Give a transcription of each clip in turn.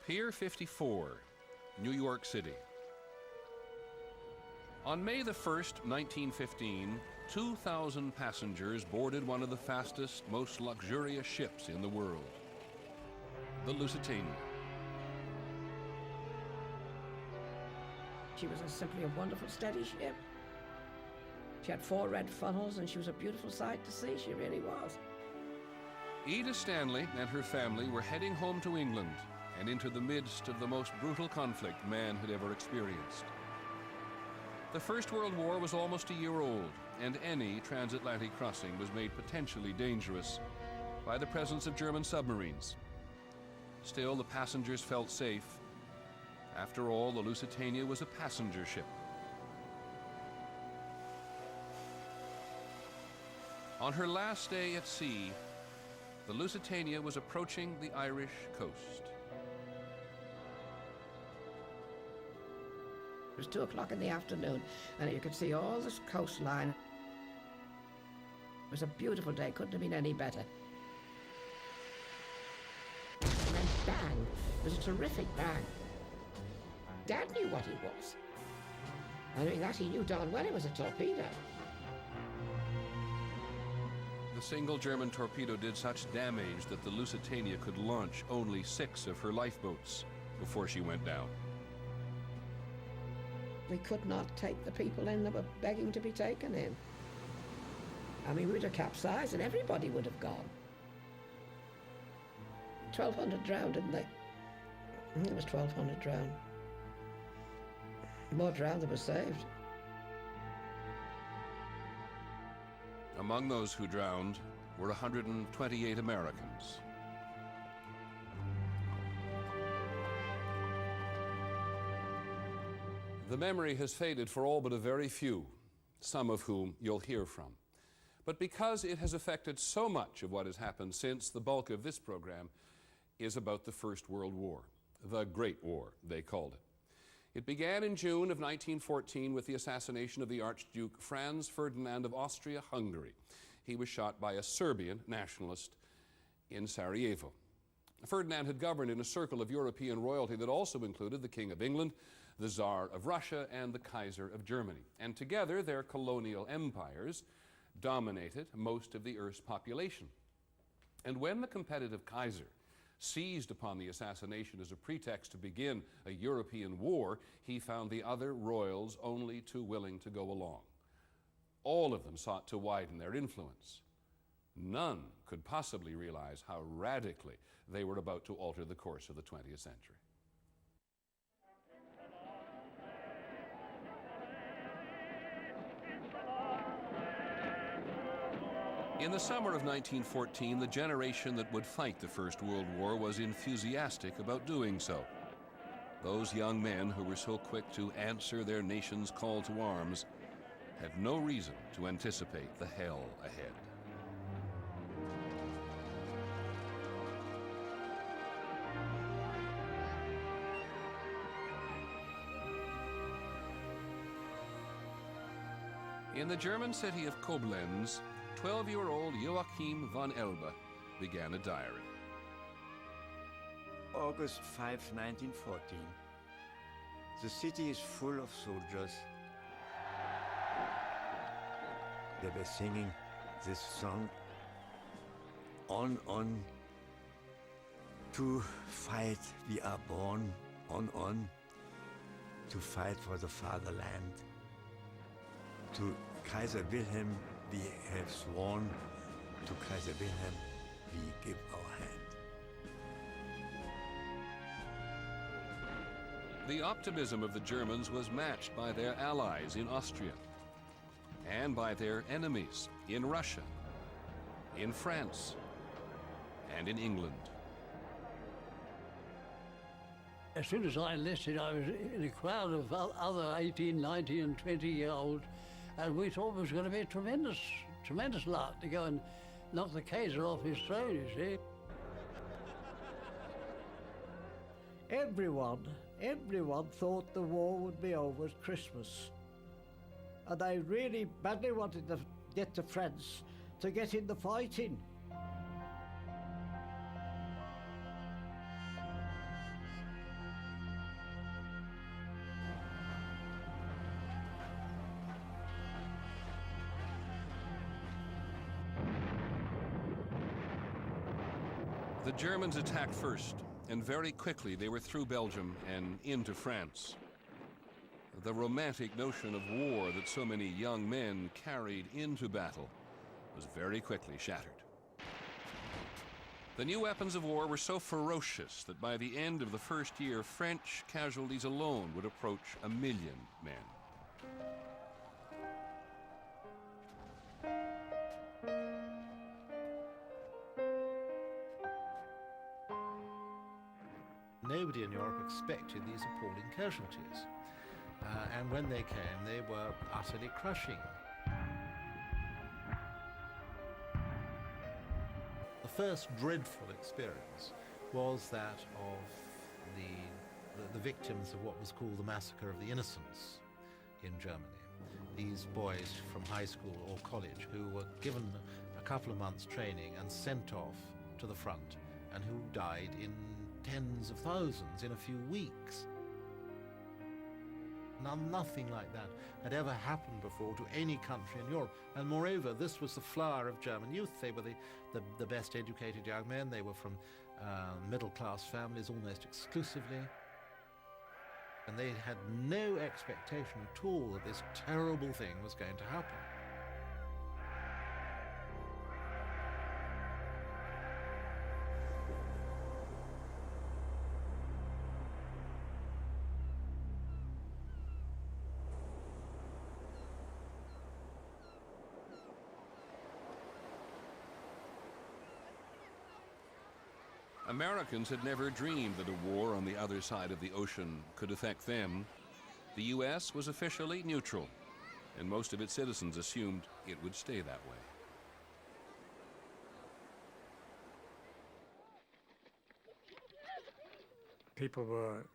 Pier 54, New York City. On May the 1st, 1915, 2,000 passengers boarded one of the fastest, most luxurious ships in the world, the Lusitania. She was simply a wonderful, steady ship. She had 4 red funnels, and she was a beautiful sight to see. She really was. Edith Stanley and her family were heading home to England and into the midst of the most brutal conflict man had ever experienced. The First World War was almost a year old, and any transatlantic crossing was made potentially dangerous by the presence of German submarines. Still, the passengers felt safe. After all, the Lusitania was a passenger ship. On her last day at sea, the Lusitania was approaching the Irish coast. It was 2 o'clock in the afternoon, and you could see all this coastline. It was a beautiful day, couldn't have been any better. And then bang! It was a terrific bang. Dad knew what he was. I mean, that he knew darn well it was a torpedo. The single German torpedo did such damage that the Lusitania could launch only 6 of her lifeboats before she went down. We could not take the people in that were begging to be taken in. I mean, we'd have capsized and everybody would have gone. 1,200 drowned, didn't they? I think it was 1,200 drowned. More drowned than were saved. Among those who drowned were 128 Americans. The memory has faded for all but a very few, some of whom you'll hear from. But because it has affected so much of what has happened since, the bulk of this program is about the First World War, the Great War, they called it. It began in June of 1914 with the assassination of the Archduke Franz Ferdinand of Austria-Hungary. He was shot by a Serbian nationalist in Sarajevo. Ferdinand had governed in a circle of European royalty that also included the King of England, the Tsar of Russia, and the Kaiser of Germany. And together, their colonial empires dominated most of the Earth's population. And when the competitive Kaiser seized upon the assassination as a pretext to begin a European war, he found the other royals only too willing to go along. All of them sought to widen their influence. None could possibly realize how radically they were about to alter the course of the 20th century. In the summer of 1914, the generation that would fight the First World War was enthusiastic about doing so. Those young men who were so quick to answer their nation's call to arms had no reason to anticipate the hell ahead. In the German city of Koblenz, 12-year-old Joachim von Elbe began a diary. August 5, 1914. The city is full of soldiers. They were singing this song, on, to fight we are born, on, to fight for the fatherland. To Kaiser Wilhelm we have sworn, to Kaiser Wilhelm we give our hand. The optimism of the Germans was matched by their allies in Austria and by their enemies in Russia, in France, and in England. As soon as I enlisted, I was in a crowd of other 18, 19, and 20-year-olds, and we thought it was going to be a tremendous lark to go and knock the Kaiser off his throne, you see. Everyone thought the war would be over at Christmas. And they really badly wanted to get to France to get in the fighting. The Germans attacked first, and very quickly they were through Belgium and into France. The romantic notion of war that so many young men carried into battle was very quickly shattered. The new weapons of war were so ferocious that by the end of the first year, French casualties alone would approach 1 million men. Nobody in Europe expected these appalling casualties. And when they came, they were utterly crushing. The first dreadful experience was that of the victims of what was called the Massacre of the Innocents in Germany. These boys from high school or college who were given a couple of months' training and sent off to the front, and who died in tens of thousands in a few weeks. Nothing like that had ever happened before to any country in Europe. And moreover, this was the flower of German youth. They were the best educated young men. They were from middle-class families almost exclusively. And they had no expectation at all that this terrible thing was going to happen. Americans had never dreamed that a war on the other side of the ocean could affect them. The U.S. was officially neutral, and most of its citizens assumed it would stay that way. People were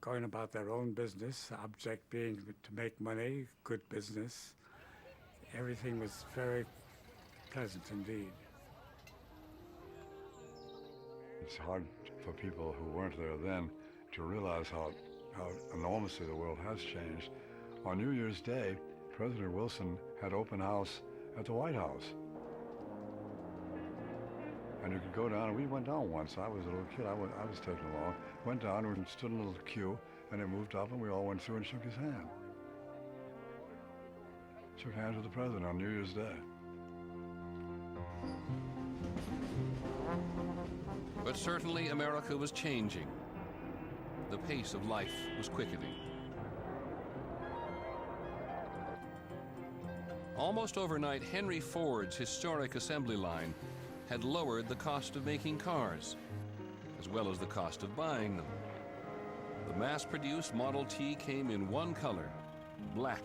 going about their own business, object being to make money, good business. Everything was very pleasant indeed. It's hard for people who weren't there then to realize how enormously the world has changed. On New Year's Day, President Wilson had open house at the White House. And you could go down, and we went down once. I was a little kid, I was taken along. Went down, and we stood in a little queue, and it moved up, and we all went through and shook his hand. Shook hands with the president on New Year's Day. But certainly America was changing. The pace of life was quickening. Almost overnight, Henry Ford's historic assembly line had lowered the cost of making cars, as well as the cost of buying them. The mass-produced Model T came in one color, black.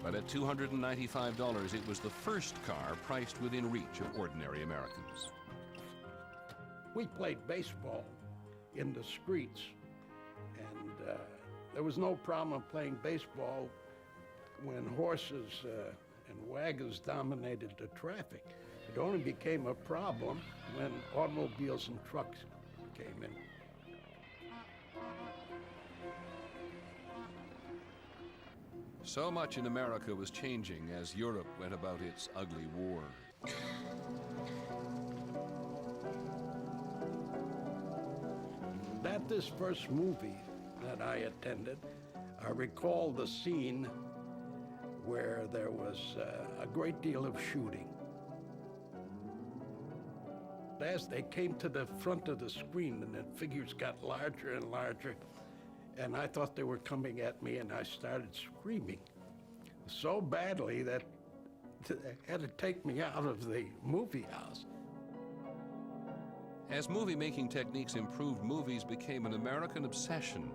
But at $295, it was the first car priced within reach of ordinary Americans. We played baseball in the streets, and there was no problem playing baseball when horses and wagons dominated the traffic. It only became a problem when automobiles and trucks came in. So much in America was changing as Europe went about its ugly war. At this first movie that I attended, I recall the scene where there was a great deal of shooting. As they came to the front of the screen, and the figures got larger and larger, and I thought they were coming at me, and I started screaming so badly that they had to take me out of the movie house. As movie-making techniques improved, movies became an American obsession.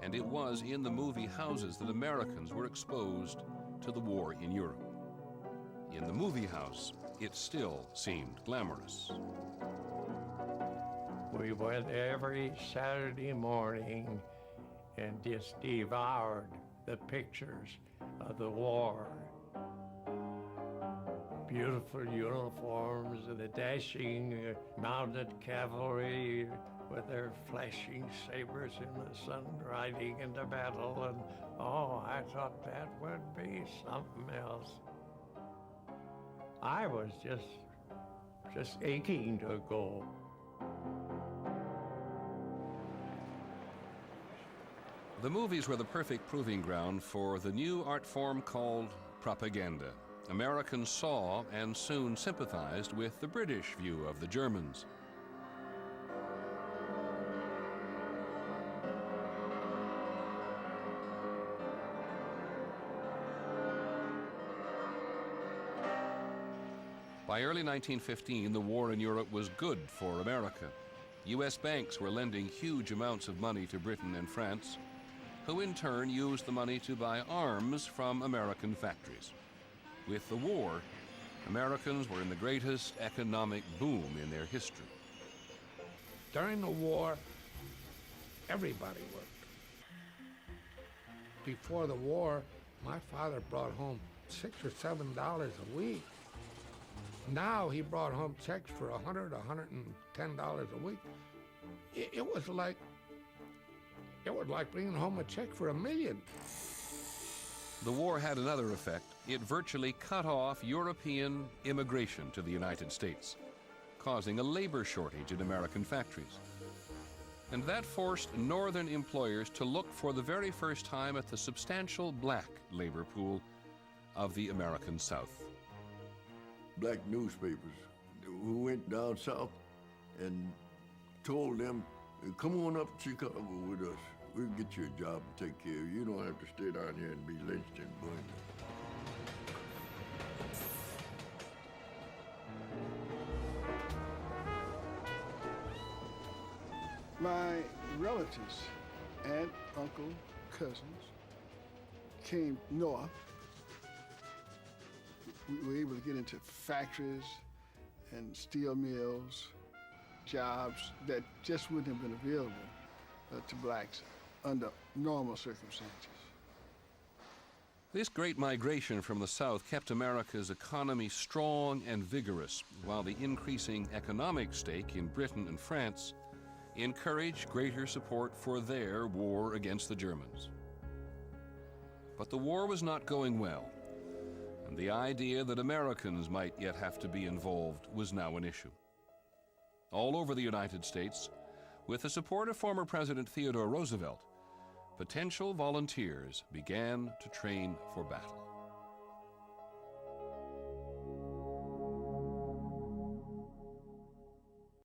And it was in the movie houses that Americans were exposed to the war in Europe. In the movie house, it still seemed glamorous. We went every Saturday morning and just devoured the pictures of the war. Beautiful uniforms and the dashing mounted cavalry with their flashing sabers in the sun riding into battle, and oh, I thought that would be something else. I was just aching to go. The movies were the perfect proving ground for the new art form called propaganda. Americans saw and soon sympathized with the British view of the Germans. By early 1915, the war in Europe was good for America. U.S. banks were lending huge amounts of money to Britain and France, who in turn used the money to buy arms from American factories. With the war, Americans were in the greatest economic boom in their history. During the war, everybody worked. Before the war, my father brought home $6 or $7 a week. Now he brought home checks for $100, $110 a week. It was like bringing home a check for $1 million. The war had another effect. It virtually cut off European immigration to the United States, causing a labor shortage in American factories. And that forced northern employers to look for the very first time at the substantial black labor pool of the American South. Black newspapers who went down south and told them, come on up to Chicago with us. We'll get you a job and take care of you. You don't have to stay down here and be lynched and burned. My relatives, aunt, uncle, cousins, came north. We were able to get into factories and steel mills, jobs that just wouldn't have been available to blacks under normal circumstances. This great migration from the South kept America's economy strong and vigorous, while the increasing economic stake in Britain and France encouraged greater support for their war against the Germans. But the war was not going well, and the idea that Americans might yet have to be involved was now an issue. All over the United States, with the support of former President Theodore Roosevelt, potential volunteers began to train for battle.